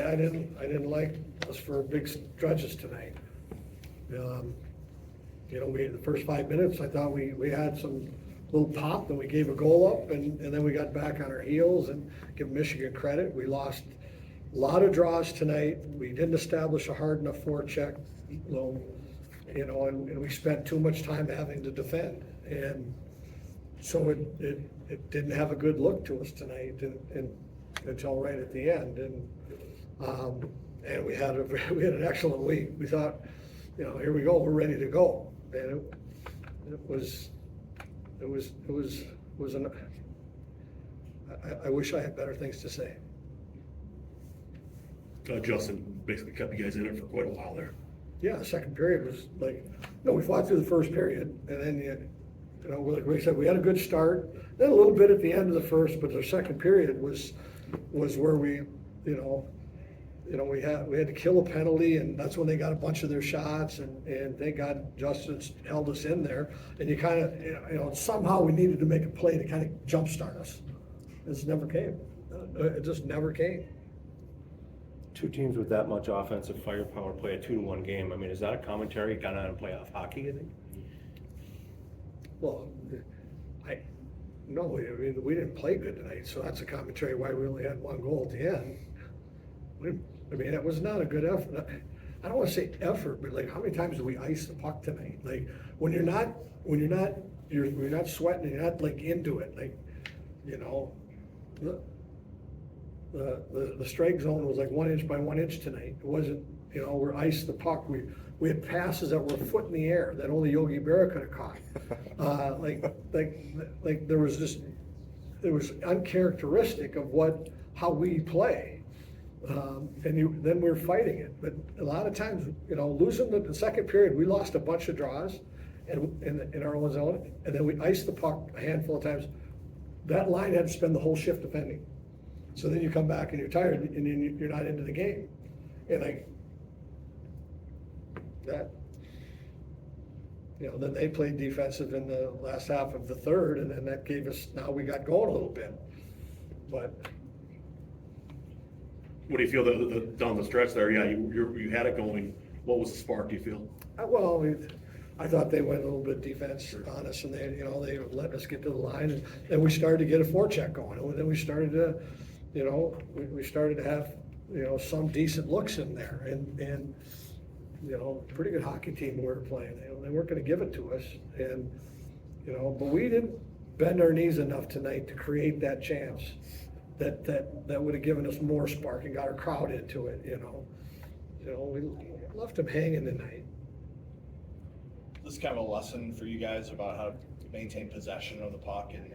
I didn't like us for big stretches tonight. You know, the first 5 minutes, I thought we had some little pop, then we gave a goal up, and then we got back on our heels, and give Michigan credit. We lost a lot of draws tonight. We didn't establish a hard enough forecheck, you know, and we spent too much time having to defend. And so it didn't have a good look to us tonight until right at the end. And we had an excellent week. We thought, you know, here we go, we're ready to go. And I wish I had better things to say. Justin basically kept you guys in it for quite a while there. Yeah, the second period was like, no, we fought through the first period, and then, you know, like we said, we had a good start, then a little bit at the end of the first, but the second period was where we, we had to kill a penalty, and that's when they got a bunch of their shots, and thank God Justin held us in there. And you kind of, you know, somehow we needed to make a play to kind of jumpstart us. This never came. It just never came. Two teams with that much offensive firepower play a 2-1 game. I mean, is that a commentary kind of on playoff hockey, you think? Well, no, we didn't play good tonight, so that's a commentary why we only had one goal at the end. I mean, it was not a good effort. I don't want to say effort, but like, how many times did we ice the puck tonight? Like, you're not sweating, you're not like into it. Like, you know, the strike zone was like 1 inch by 1 inch tonight. It wasn't, you know, we're iced the puck. We had passes that were a foot in the air that only Yogi Berra could have caught. Like there was uncharacteristic of how we play. Then we're fighting it. But a lot of times, you know, losing the second period, we lost a bunch of draws in our own zone, and then we iced the puck a handful of times. That line had to spend the whole shift defending. So then you come back and you're tired and you're not into the game. And like that, you know, then they played defensive in the last half of the third, and then that gave us, now we got going a little bit. But What do you feel down the stretch there? Yeah, you had it going. What was the spark, do you feel? well, I thought they went a little bit defense on us, and they let us get to the line, and we started to get a forecheck going, and then we started to, you know, we started to have, you know, some decent looks in there, and you know, pretty good hockey team we were playing. They weren't going to give it to us, and you know, but we didn't bend our knees enough tonight to create that chance that would have given us more spark and got our crowd into it. You know, we left them hanging tonight. This is kind of a lesson for you guys about how to maintain possession of the puck and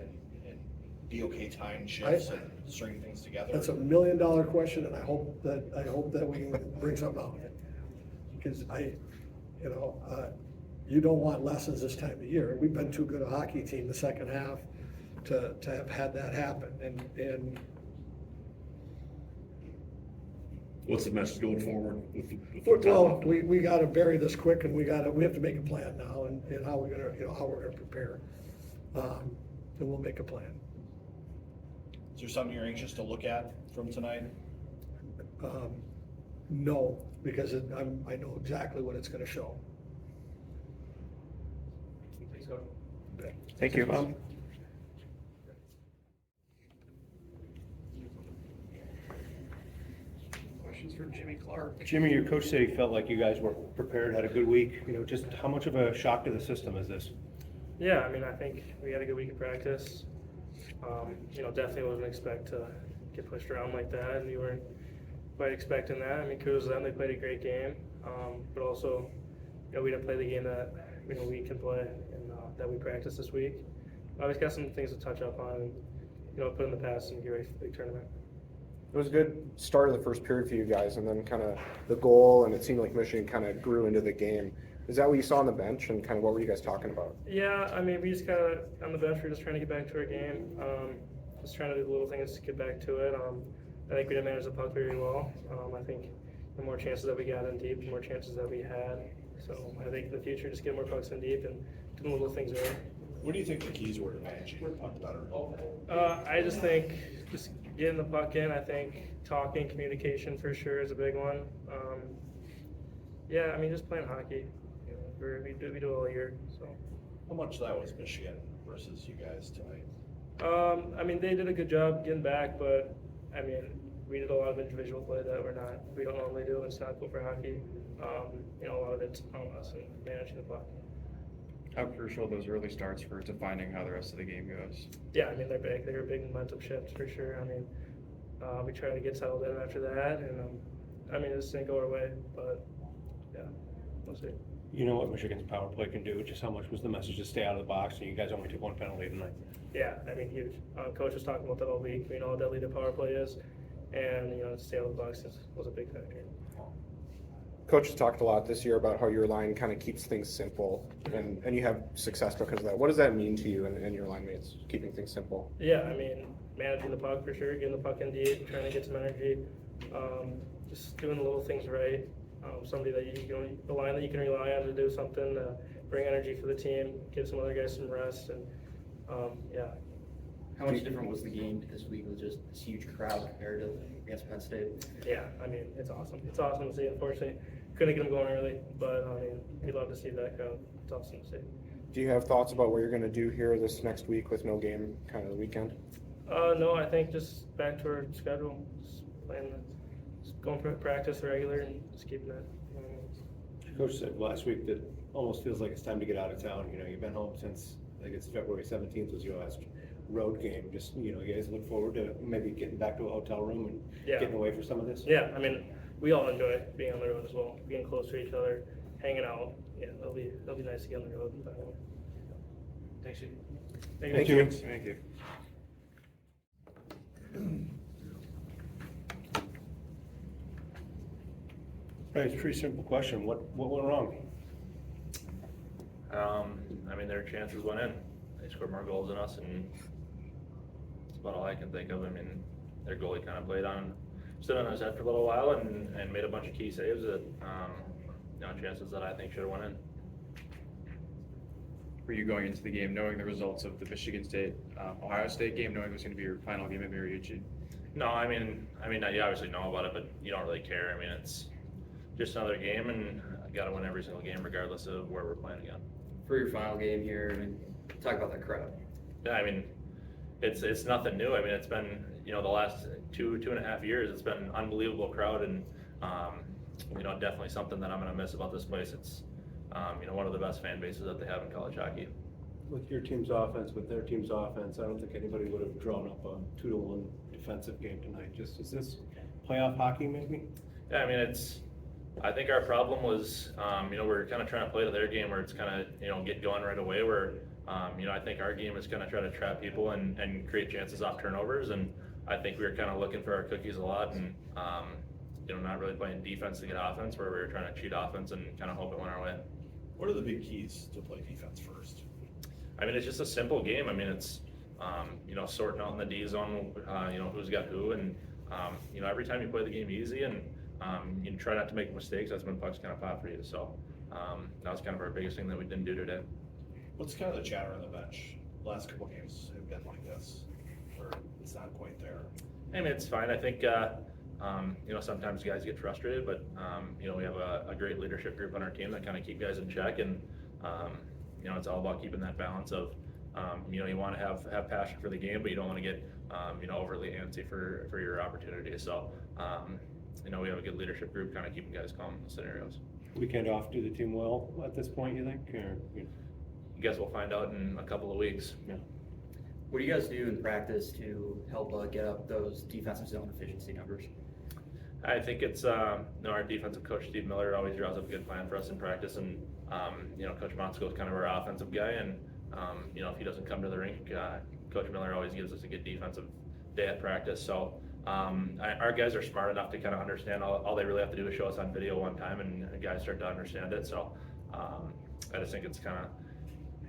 be okay tying shifts and string things together. That's $1 million question, and I hope that we can bring something out of it. Because you don't want lessons this time of year. We've been too good a hockey team the second half to have had that happen. And What's the message going forward? well, we got to bury this quick, and we have to make a plan now, and how we're gonna prepare, and we'll make a plan. Is there something you're anxious to look at from tonight? No, because I know exactly what it's going to show. Thank you. Questions for Jimmy Clark. Jimmy, your coach said he felt like you guys were prepared, had a good week. You know, just how much of a shock to the system is this? Yeah, I mean, I think we had a good week of practice. You know, definitely wasn't expect to get pushed around like that, and we weren't quite expecting that. I mean, kudos to them, they played a great game, but also, you know, we didn't play the game that, you know, we can play and that we practiced this week. We've got some things to touch up on and, you know, put in the past and get ready for the big tournament. It was a good start of the first period for you guys, and then kind of the goal, and it seemed like Michigan kind of grew into the game. Is that what you saw on the bench, and kind of what were you guys talking about? Yeah, I mean, we just kind of, on the bench, we're just trying to get back to our game. Just trying to do the little things to get back to it. I think we didn't manage the puck very well. I think the more chances that we got in deep, the more chances that we had. So I think in the future, just get more pucks in deep and do the little things right. What do you think the keys were to managing the puck better? I just think just getting the puck in, I think talking, communication for sure is a big one. Yeah, I mean, just playing hockey. You know, we do it all year. So, How much of that was Michigan versus you guys tonight? I mean, they did a good job getting back, but I mean, we did a lot of individual play that we don't normally do. It's not Gopher hockey. You know, a lot of it's on us and managing the puck. How crucial those early starts for defining how the rest of the game goes? Yeah, I mean, they're big. They're a big momentum shift for sure. I mean, we try to get settled in after that, and I mean, it just didn't go our way, but yeah, we'll see. You know what Michigan's power play can do, just how much was the message to stay out of the box, and you guys only took one penalty tonight. Yeah, I mean, huge. Coach was talking about that all week. We know how deadly the power play is, and you know, to stay out of the box was a big factor. Coach has talked a lot this year about how your line kind of keeps things simple, and you have success because of that. What does that mean to you and your line mates, keeping things simple? Yeah, I mean, managing the puck for sure, getting the puck in deep, trying to get some energy, just doing the little things right. Somebody that the line that you can rely on to do something, bring energy for the team, give some other guys some rest, and yeah. How much different was the game this week with just this huge crowd compared to against Penn State? Yeah, I mean, it's awesome. It's awesome to see. Unfortunately, couldn't get them going early, but I mean, we'd love to see that crowd. It's awesome to see. Do you have thoughts about what you're going to do here this next week with no game kind of the weekend? No, I think just back to our schedule, just going for practice regular and just keeping that. Coach said last week that almost feels like it's time to get out of town. You know, you've been home since, I think it's February 17th was your last road game. Just, you know, you guys look forward to maybe getting back to a hotel room and getting away for some of this? Yeah, I mean, we all enjoy being on the road as well, being close to each other, hanging out. Yeah, it'll be nice to get on the road. Thanks, you. Thank you. Thank you. Right, it's a pretty simple question. What went wrong? I mean, their chances went in. They scored more goals than us, and that's about all I can think of. I mean, their goalie kind of stood on his head for a little while and made a bunch of key saves that, you know, chances that I think should have went in. Were you going into the game knowing the results of the Michigan State, Ohio State game, knowing it was going to be your final game at Mariucci? No, I mean, you obviously know about it, but you don't really care. I mean, it's just another game, and I got to win every single game regardless of where we're playing again. For your final game here, I mean, talk about that crowd. Yeah, I mean, it's nothing new. I mean, it's been, you know, the last two and a half years, it's been an unbelievable crowd, and you know, definitely something that I'm going to miss about this place. It's you know, one of the best fan bases that they have in college hockey. With your team's offense, with their team's offense, I don't think anybody would have drawn up a 2-1 defensive game tonight. Just, is this playoff hockey maybe? Yeah, I mean, I think our problem was, you know, we're kind of trying to play to their game where it's kind of, you know, get going right away, where, you know, I think our game is going to try to trap people and create chances off turnovers, and I think we were kind of looking for our cookies a lot, and, you know, not really playing defense to get offense, where we were trying to cheat offense and kind of hope it went our way. What are the big keys to play defense first? I mean, it's just a simple game. I mean, it's, you know, sorting out in the D zone, you know, who's got who, and, you know, every time you play the game easy and you try not to make mistakes, that's when pucks kind of pop for you. So that was kind of our biggest thing that we didn't do today. What's kind of the chatter on the bench? The last couple of games have been like this, where it's not quite there. I mean, it's fine. I think, you know, sometimes guys get frustrated, but, you know, we have a great leadership group on our team that kind of keep guys in check, and, you know, it's all about keeping that balance of, you know, you want to have passion for the game, but you don't want to get, you know, overly antsy for your opportunity. So, you know, we have a good leadership group kind of keeping guys calm in the scenarios. Weekend off, do the team well at this point, you think? Or, You guys will find out in a couple of weeks. yeah. What do you guys do in practice to help get up those defensive zone efficiency numbers? I think it's, you know, our defensive coach, Steve Miller, always draws up a good plan for us in practice, and, you know, Coach Motzko is kind of our offensive guy, and, you know, if he doesn't come to the rink, Coach Miller always gives us a good defensive day at practice. So our guys are smart enough to kind of understand all they really have to do is show us on video one time, and guys start to understand it. So I just think it's kind of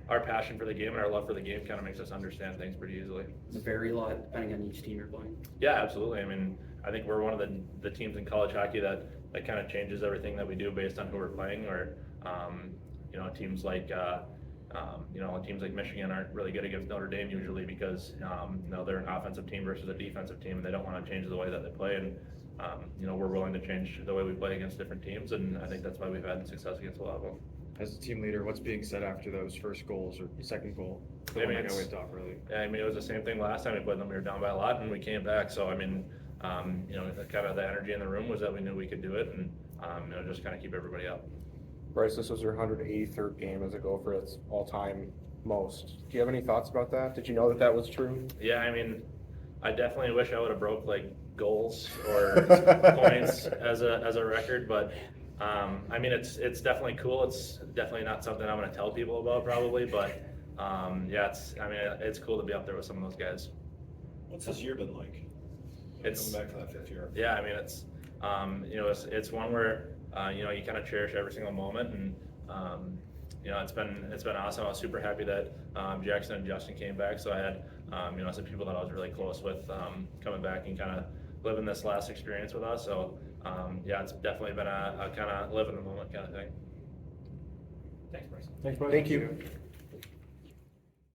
our passion for the game and our love for the game kind of makes us understand things pretty easily. It vary a lot depending on each team you're playing. Yeah, absolutely. I mean, I think we're one of the teams in college hockey that kind of changes everything that we do based on who we're playing. Or, you know, teams like, Teams like Michigan aren't really good against Notre Dame usually because, they're an offensive team versus a defensive team, and they don't want to change the way that they play. And, we're willing to change the way we play against different teams, and I think that's why we've had success against a lot of them. As a team leader, what's being said after those first goals or second goal? I mean, I got waved off early. It was the same thing last time we played them. We were down by a lot, and we came back. So, kind of the energy in the room was that we knew we could do it, and, just kind of keep everybody up. Bryce, this was your 183rd game as a Gopher. That's all-time most. Do you have any thoughts about that? Did you know that that was true? Yeah, I definitely wish I would have broke like goals or points as a record, but it's definitely cool. It's definitely not something I'm going to tell people about probably, but it's cool to be up there with some of those guys. What's this year been like? It's coming back for that 5th year. Yeah, it's one where you kind of cherish every single moment, and it's been awesome. I was super happy that Jackson and Justin came back, so I had some people that I was really close with coming back and kind of living this last experience with us. So it's definitely been a kind of live in the moment kind of thing. Thanks, Bryce. Thank you.